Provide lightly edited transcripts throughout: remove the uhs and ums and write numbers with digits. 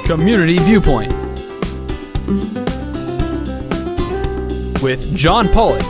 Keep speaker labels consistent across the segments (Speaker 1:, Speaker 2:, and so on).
Speaker 1: Community Viewpoint with John Pollock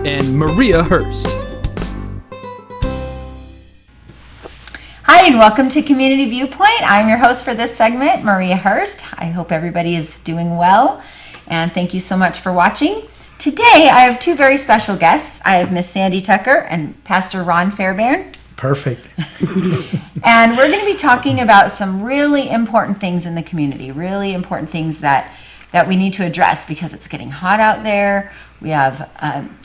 Speaker 1: and Maria Hurst.
Speaker 2: Hi, and welcome to Community Viewpoint. I'm your host for this segment, Maria Hurst. I hope everybody is doing well, and thank you so much for watching. Today, I have two very special guests. I have Miss Sandy Tucker and Pastor Ron Fairbairn.
Speaker 3: Perfect.
Speaker 2: And we're going to be talking about some really important things in the community, really important things that we need to address because it's getting hot out there. We have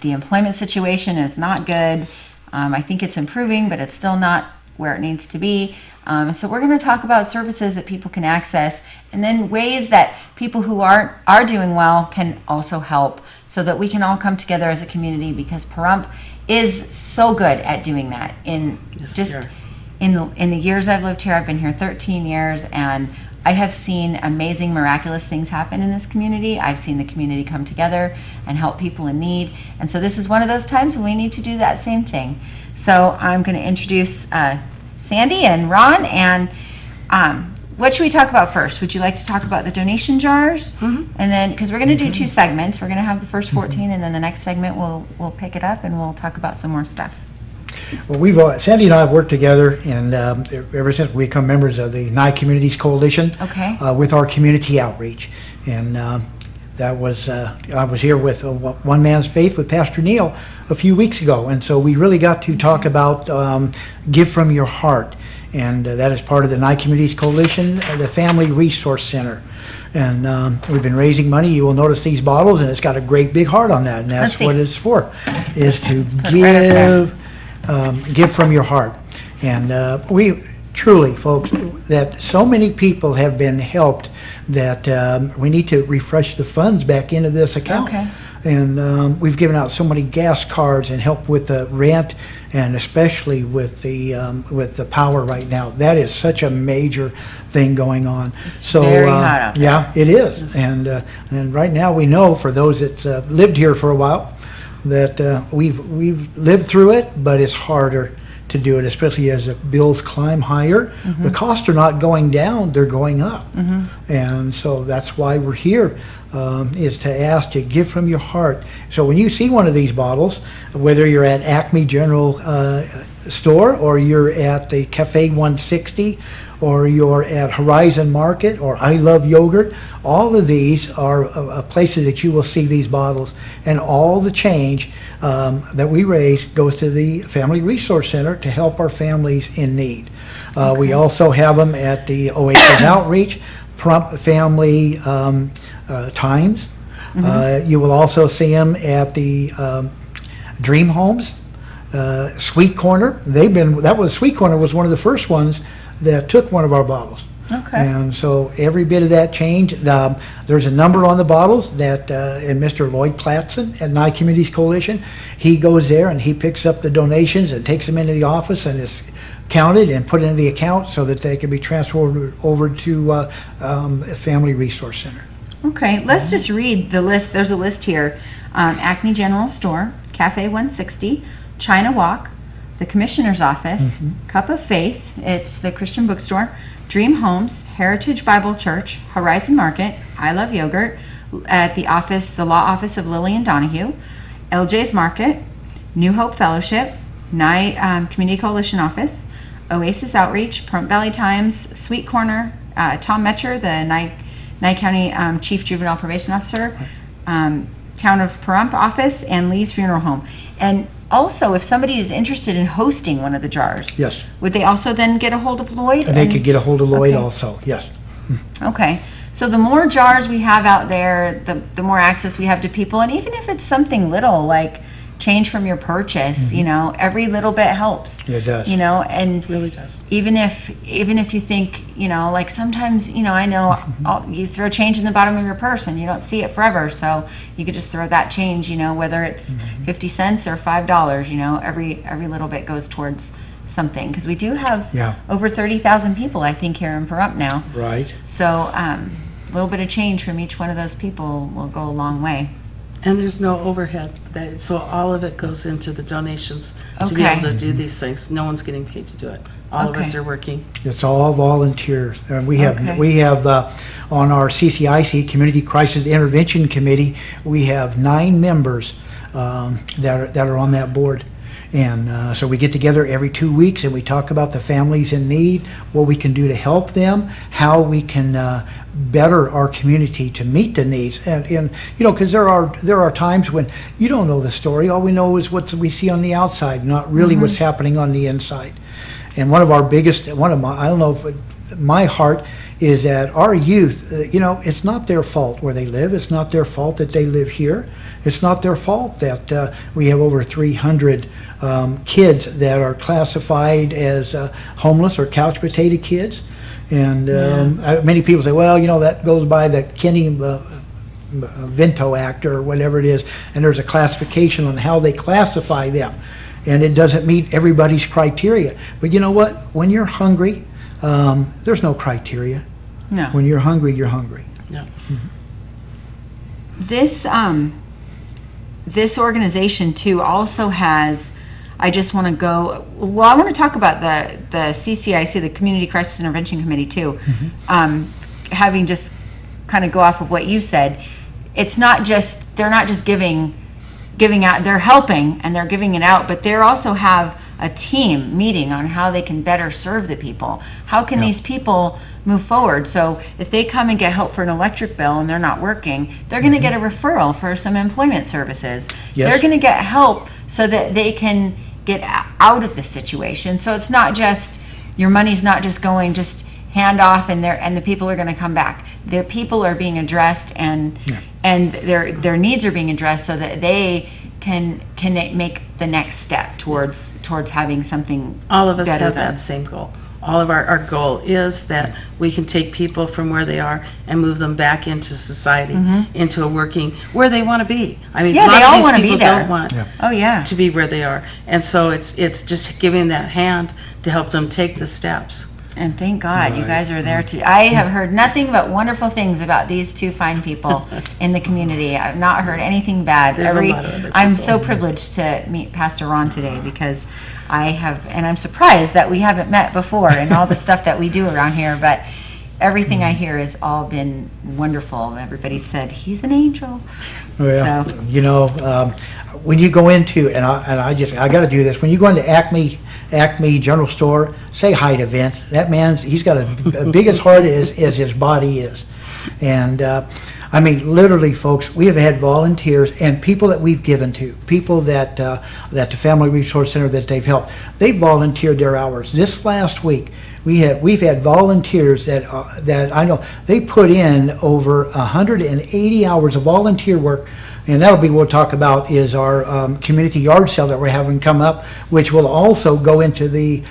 Speaker 2: the employment situation is not good. I think it's improving, but it's still not where it needs to be. So we're going to talk about services that people can access, and then ways that people who are doing well can also help, so that we can all come together as a community, because Pahrump is so good at doing that. In the years I've lived here, I've been here 13 years, and I have seen amazing, miraculous things happen in this community. I've seen the community come together and help people in need, and so this is one of those times when we need to do that same thing. So I'm going to introduce Sandy and Ron, and what should we talk about first? Would you like to talk about the donation jars? Mm-hmm. And then, because we're going to do two segments, we're going to have the first 14, and then the next segment we'll pick it up and we'll talk about some more stuff.
Speaker 3: Well, Sandy and I have worked together, and ever since we become members of the Nye Communities Coalition,
Speaker 2: okay,
Speaker 3: with our community outreach, and that was I was here with One Man's Faith with Pastor Neil a few weeks ago, and so we really got to talk about Give From Your Heart, and that is part of the Nye Communities Coalition, the Family Resource Center. And we've been raising money. You will notice these bottles, and it's got a great big heart on that, and that's what it's for, is to give from your heart. And we truly, folks, that so many people have been helped that we need to refresh the funds back into this account.
Speaker 2: Okay.
Speaker 3: And we've given out so many gas cards and help with the rent, and especially with the power right now. That is such a major thing going on.
Speaker 2: It's very hot out there.
Speaker 3: Yeah, it is. And right now we know, for those that lived here for a while, that we've lived through it, but it's harder to do it, especially as the bills climb higher. Mm-hmm. The costs are not going down, they're going up. Mm-hmm. And so that's why we're here, is to ask to give from your heart. So when you see one of these bottles, whether you're at Acme General Store, or you're at the Cafe 160, or you're at Horizon Market, or I Love Yogurt, all of these are places that you will see these bottles. And all the change that we raise goes to the Family Resource Center to help our families in need. Okay. We also have them at the Oasis Outreach, Pahrump Family Times. Mm-hmm. You will also see them at the Dream Homes, Sweet Corner. Sweet Corner was one of the first ones that took one of our bottles.
Speaker 2: Okay.
Speaker 3: And so every bit of that change, there's a number on the bottles that, and Mr. Lloyd Platson at Nye Communities Coalition, he goes there and he picks up the donations and takes them into the office, and is counted and put into the account so that they can be transferred over to Family Resource Center.
Speaker 2: Okay, let's just read the list. There's a list here. Acme General Store, Cafe 160, China Walk, the Commissioner's Office, mm-hmm. Cup of Faith, it's the Christian bookstore, Dream Homes, Heritage Bible Church, Horizon Market, I Love Yogurt, at the office, the law office of Lillian Donahue, LJ's Market, New Hope Fellowship, Nye Community Coalition Office, Oasis Outreach, Pahrump Valley Times, Sweet Corner, Tom Metcher, the Nye County Chief Juvenile Probation Officer, Town of Pahrump Office, and Lee's Funeral Home. And also, if somebody is interested in hosting one of the jars,
Speaker 3: yes,
Speaker 2: would they also then get a hold of Lloyd?
Speaker 3: And they could get a hold of Lloyd,
Speaker 2: okay.
Speaker 3: Also, yes.
Speaker 2: Okay, so the more jars we have out there, the more access we have to people, and even if it's something little like change from your purchase, mm-hmm.
Speaker 3: Every
Speaker 2: little bit helps.
Speaker 3: It does.
Speaker 2: And
Speaker 4: it really does.
Speaker 2: Even if you think, like sometimes, I know you throw change in the bottom of your purse and you don't see it forever, so you could just throw that change, whether it's mm-hmm. 50 cents or $5, every little bit goes towards something, because we do have over 30,000 people, I think, here in Pahrump now.
Speaker 3: Right.
Speaker 2: So a little bit of change from each one of those people will go a long way.
Speaker 4: And there's no overhead. So all of it goes into the donations to be able to do these things. No one's getting paid to do it. All of us
Speaker 2: Okay.
Speaker 4: are working.
Speaker 3: It's all volunteers. And we have,
Speaker 2: Okay.
Speaker 3: on our CCIC, Community Crisis Intervention Committee, we have 9 members that are on that board. And so we get together every 2 weeks and we talk about the families in need, what we can do to help them, how we can better our community to meet the needs. And you know, because there are times when you don't know the story. All we know is what we see on the outside, not really what's happening on the inside. And one of our biggest, I don't know if my heart is that our youth, you know, it's not their fault where they live. It's not their fault that they live here. It's not their fault that we have over 300 kids that are classified as homeless or couch potato kids. And many people say, well, you know, that goes by the Kenny Vinto Act or whatever it is, and there's a classification on how they classify them. And it doesn't meet everybody's criteria. But you know what? When you're hungry, there's no criteria.
Speaker 2: No.
Speaker 3: When you're hungry, you're hungry.
Speaker 4: Yeah.
Speaker 2: This organization too also has, I just want to go, well, I want to talk about the CCIC, the Community Crisis Intervention Committee too. Having just kind of go off of what you said, it's not just, they're not just giving out, they're helping and they're giving it out, but they also have a team meeting on how they can better serve the people. How can these people move forward? So if they come and get help for an electric bill and they're not working, they're going to get a referral for some employment services.
Speaker 3: Yes.
Speaker 2: They're going to get help so that they can get out of the situation. So it's not just, your money's not just going, just hand off and the people are going to come back. Their people are being addressed and their needs are being addressed so that they can make the next step towards having something
Speaker 4: All of us
Speaker 2: better
Speaker 4: have
Speaker 2: than-
Speaker 4: that same goal. All of our goal is that we can take people from where they are and move them back into society, into a working, where they want to be. I mean,
Speaker 2: Yeah,
Speaker 4: a lot
Speaker 2: they
Speaker 4: of
Speaker 2: all
Speaker 4: these
Speaker 2: wanna be
Speaker 4: people
Speaker 2: there.
Speaker 4: don't want
Speaker 2: Oh yeah.
Speaker 4: to be where they are. And so it's just giving that hand to help them take the steps.
Speaker 2: And thank God you guys are there too. I have heard nothing but wonderful things about these two fine people in the community. I've not heard anything bad.
Speaker 4: There's a lot of other
Speaker 2: I'm
Speaker 4: people.
Speaker 2: so privileged to meet Pastor Ron today because I have, and I'm surprised that we haven't met before and all the stuff that we do around here, but everything I hear has all been wonderful. Everybody said, he's an angel.
Speaker 3: Well,
Speaker 2: So-
Speaker 3: you know, when you go into, and I got to do this, when you go into Acme General Store, say hi to Vince. That man's, he's got a big as heart as his body is. And I mean, literally, folks, we have had volunteers and people that we've given to, people that the Family Resource Center that they've helped, they volunteered their hours. This last week, we've had volunteers that I know they put in over 180 hours of volunteer work, and that'll be what we'll talk about is our community yard sale that we're having come up, which will also go into the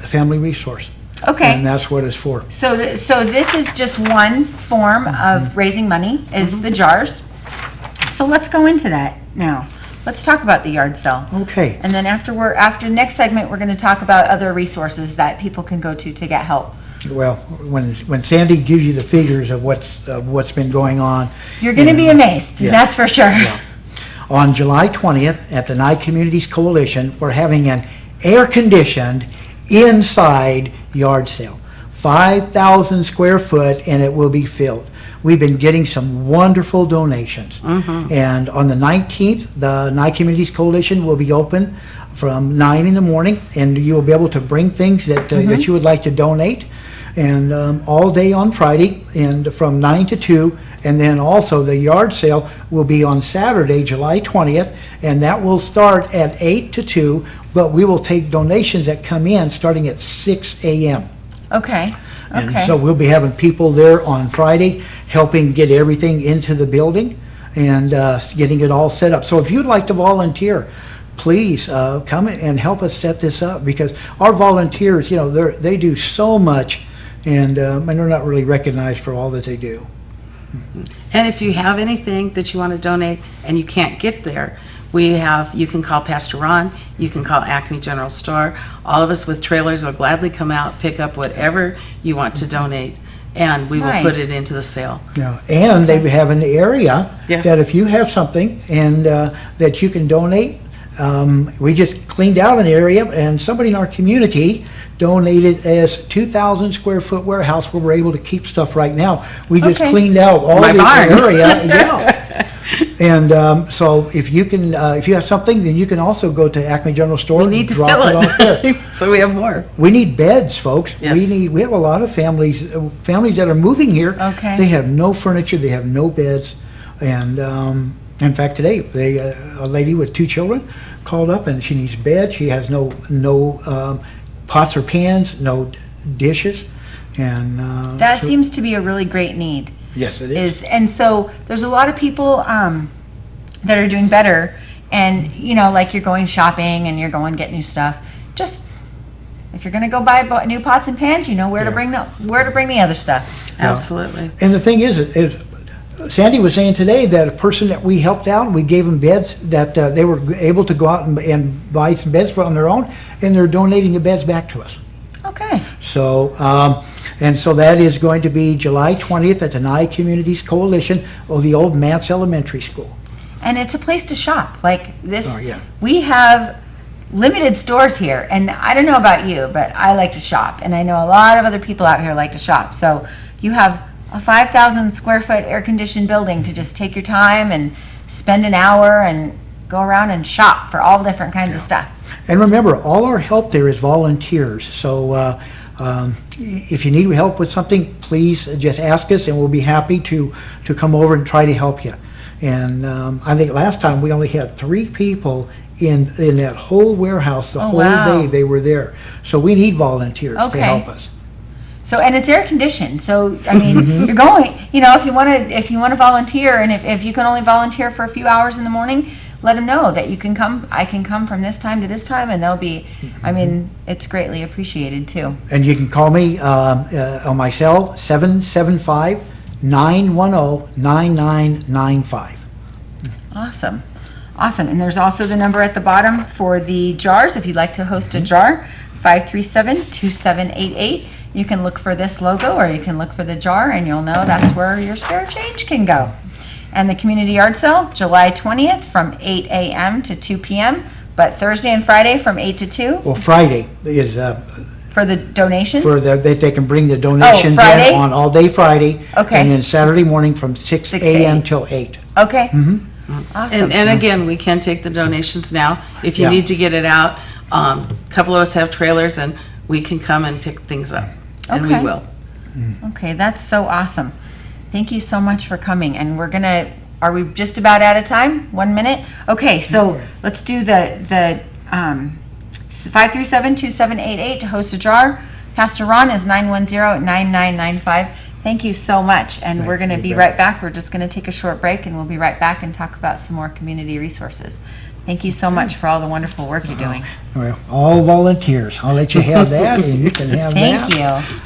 Speaker 3: family resource.
Speaker 2: Okay.
Speaker 3: And that's what it's for.
Speaker 2: So this is just one form of raising money, is the jars. So let's go into that now. Let's talk about the yard sale.
Speaker 3: Okay.
Speaker 2: And then after next segment, we're going to talk about other resources that people can go to get help.
Speaker 3: Well, when Sandy gives you the figures of what's been going on,
Speaker 2: You're going to be amazed,
Speaker 3: Yeah.
Speaker 2: that's for sure.
Speaker 3: Yeah. On July 20th at the Nye Communities Coalition, we're having an air-conditioned inside yard sale, 5,000 square foot, and it will be filled. We've been getting some wonderful donations. And on the 19th, the Nye Communities Coalition will be open from 9 in the morning, and you will be able to bring things that you would like to donate. And all day on Friday, and from 9 to 2, and then also the yard sale will be on Saturday, July 20th, and that will start at 8 to 2, but we will take donations that come in starting at 6 a.m.
Speaker 2: Okay.
Speaker 3: And so we'll be having people there on Friday helping get everything into the building and getting it all set up. So if you'd like to volunteer, please come and help us set this up, because our volunteers, you know, they do so much, and they're not really recognized for all that they do.
Speaker 4: And if you have anything that you want to donate and you can't get there, you can call Pastor Ron, you can call Acme General Store. All of us with trailers will gladly come out, pick up whatever you want to donate, and we will put
Speaker 2: Nice.
Speaker 4: it into the sale.
Speaker 3: Yeah, and they have an area
Speaker 4: Yes.
Speaker 3: that if you have something and that you can donate, We just cleaned out an area, and somebody in our community donated as 2,000 square foot warehouse where we're able to keep stuff right now. We just
Speaker 2: Okay.
Speaker 3: cleaned out all
Speaker 4: My
Speaker 3: the
Speaker 4: barn.
Speaker 3: area. Yeah. And so if you can, if you have something, then you can also go to Acme General Store
Speaker 4: We
Speaker 3: and
Speaker 4: need to
Speaker 3: drop
Speaker 4: fill
Speaker 3: it off there.
Speaker 4: it, so we have more.
Speaker 3: We need beds, folks.
Speaker 4: Yes.
Speaker 3: We have a lot of families that are moving here.
Speaker 2: Okay.
Speaker 3: They have no furniture, they have no beds, and in fact, today a lady with 2 children called up and she needs bed. She has no pots or pans, no dishes, and
Speaker 2: That
Speaker 3: so-
Speaker 2: seems to be a really great need.
Speaker 3: yes, it is.
Speaker 2: And so there's a lot of people that are doing better, and like you're going shopping and you're going get new stuff. Just if you're going to go buy new pots and pans, you know where to bring the other stuff.
Speaker 4: Absolutely.
Speaker 3: And the thing is Sandy was saying today that a person that we helped out, we gave them beds that they were able to go out and buy some beds on their own, and they're donating the beds back to us.
Speaker 2: Okay.
Speaker 3: So, and so that is going to be July 20th at the Nye Communities Coalition of the old Mance Elementary School.
Speaker 2: And it's a place to shop. Like this,
Speaker 3: Oh, yeah.
Speaker 2: we have limited stores here, and I don't know about you, but I like to shop, and I know a lot of other people out here like to shop. So you have a 5,000 square foot air conditioned building to just take your time and spend an hour and go around and shop for all different kinds of stuff.
Speaker 3: And remember, all our help there is volunteers. So if you need help with something, please just ask us, and we'll be happy to come over and try to help you. And I think last time we only had 3 people in that whole warehouse the
Speaker 2: Oh,
Speaker 3: whole
Speaker 2: wow.
Speaker 3: day they were there. So we need volunteers
Speaker 2: Okay.
Speaker 3: to help us.
Speaker 2: So, and it's air conditioned. So, I mean, you're going, if you want to volunteer, and if you can only volunteer for a few hours in the morning, let them know that you can come. I can come from this time to this time, and they'll be, I mean, it's greatly appreciated too.
Speaker 3: And you can call me on my cell, 775-910-9995.
Speaker 2: Awesome. Awesome. And there's also the number at the bottom for the jars. If you'd like to host a jar, 537-2788. You can look for this logo, or you can look for the jar, and you'll know that's where your spare change can go. And the community yard sale, July 20th from 8 a.m. to 2 p.m., but Thursday and Friday from 8 to 2
Speaker 3: Well, Friday is
Speaker 2: for the donations.
Speaker 3: they can bring the donations
Speaker 2: Friday?
Speaker 3: in on all day Friday.
Speaker 2: Okay.
Speaker 3: And then Saturday morning from 6
Speaker 2: 6 to
Speaker 3: a.m.
Speaker 2: 8.
Speaker 3: till 8.
Speaker 2: Okay. Awesome.
Speaker 4: And again, we can take the donations now. If you
Speaker 3: Yeah.
Speaker 4: need to get it out, a couple of us have trailers, and we can come and pick things up. And we
Speaker 2: Okay.
Speaker 4: will.
Speaker 2: Okay, that's so awesome. Thank you so much for coming. And are we just about out of time? 1 minute? Okay, so let's do the 537-2788 to host a jar. Pastor Ron is 910-9995. Thank you so much. And we're going to
Speaker 3: you,
Speaker 2: be
Speaker 3: Beth.
Speaker 2: right back. We're just going to take a short break, and we'll be right back and talk about some more community resources. Thank you so much for all the wonderful work you're doing.
Speaker 3: Well, all volunteers. I'll let you have that, and you can have that.
Speaker 2: Thank you.